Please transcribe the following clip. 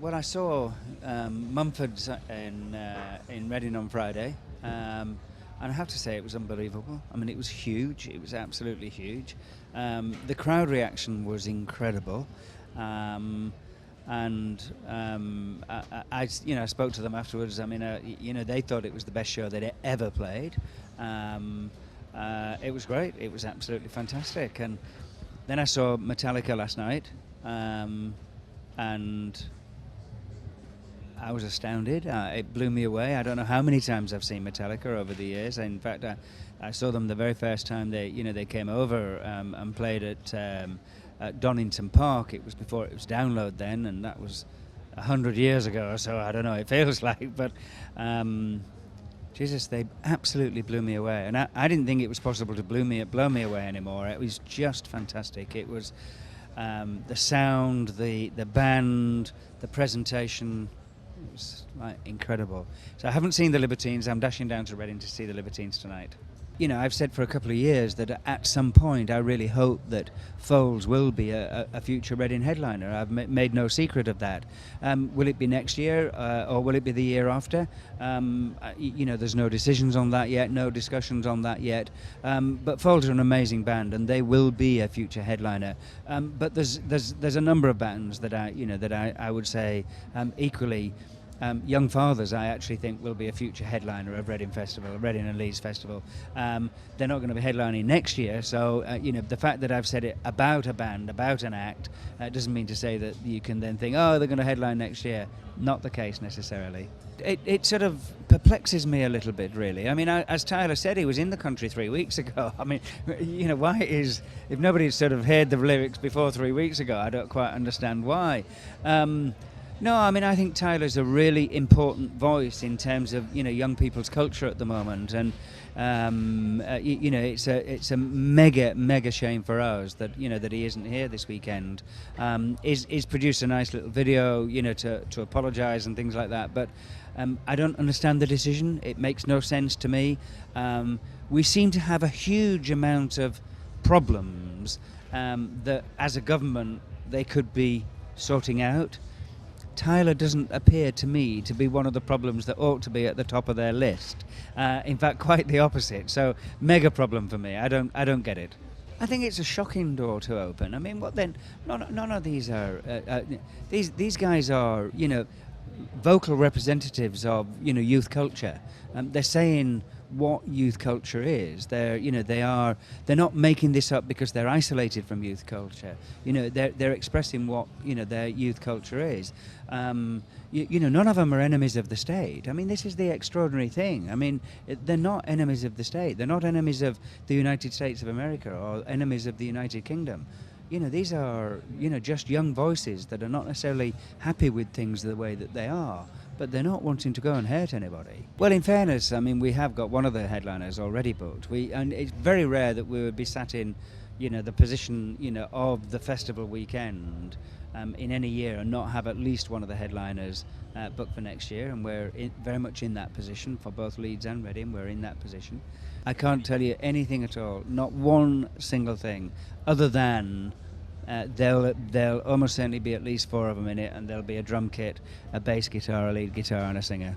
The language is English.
Well, I saw Mumford's in Reading on Friday, and I have to say it was unbelievable. I mean, it was huge. It was absolutely huge. The crowd reaction was incredible, and I spoke to them afterwards. I mean, they thought it was the best show they'd ever played. It was great. It was absolutely fantastic. And then I saw Metallica last night. And I was astounded. It blew me away. I don't know how many times I've seen Metallica over the years. In fact, I saw them the very first time they came over and played at Donington Park. It was before it was Download then, and that was 100 years ago or so. I don't know. It feels like, but Jesus, they absolutely blew me away. And I didn't think it was possible to blow me away anymore. It was just fantastic. It was. The sound, the band, the presentation, it was incredible. So I haven't seen the Libertines. I'm dashing down to Reading to see the Libertines tonight. You know, I've said for a couple of years that at some point I really hope that Foals will be a future Reading headliner. I've made no secret of that. Will it be next year or will it be the year after? There's no decisions on that yet, no discussions on that yet. But Foals are an amazing band and they will be a future headliner. But there's a number of bands that I would say equally. Young Fathers, I actually think, will be a future headliner of Reading and Leeds Festival. They're not going to be headlining next year, so the fact that I've said it about a band, about an act, doesn't mean to say that you can then think, oh, they're going to headline next year. Not the case necessarily. It sort of perplexes me a little bit, really. I mean, as Tyler said, he was in the country 3 weeks ago. I mean, why if nobody's sort of heard the lyrics before 3 weeks ago, I don't quite understand why. No, I mean, I think Tyler's a really important voice in terms of young people's culture at the moment, and it's a mega shame for us that that he isn't here this weekend. He's produced a nice little video, to apologise and things like that, but I don't understand the decision. It makes no sense to me. We seem to have a huge amount of problems that, as a government, they could be sorting out. Tyler doesn't appear to me to be one of the problems that ought to be at the top of their list. In fact, quite the opposite. So, mega problem for me. I don't get it. I think it's a shocking door to open. I mean, what then? None of these are. These guys are, vocal representatives of youth culture. They're saying what youth culture is. They're not making this up because they're isolated from youth culture. They're expressing what their youth culture is. None of them are enemies of the state. I mean, this is the extraordinary thing. I mean, they're not enemies of the state. They're not enemies of the United States of America or enemies of the United Kingdom. These are just young voices that are not necessarily happy with things the way that they are, but they're not wanting to go and hurt anybody. Well, in fairness, I mean, we have got one of the headliners already booked. And it's very rare that we would be sat in, the position, of the festival weekend in any year and not have at least one of the headliners booked for next year. And we're very much in that position for both Leeds and Reading. We're in that position. I can't tell you anything at all, not one single thing, other than there'll almost certainly be at least 4 of them in it, and there'll be a drum kit, a bass guitar, a lead guitar and a singer.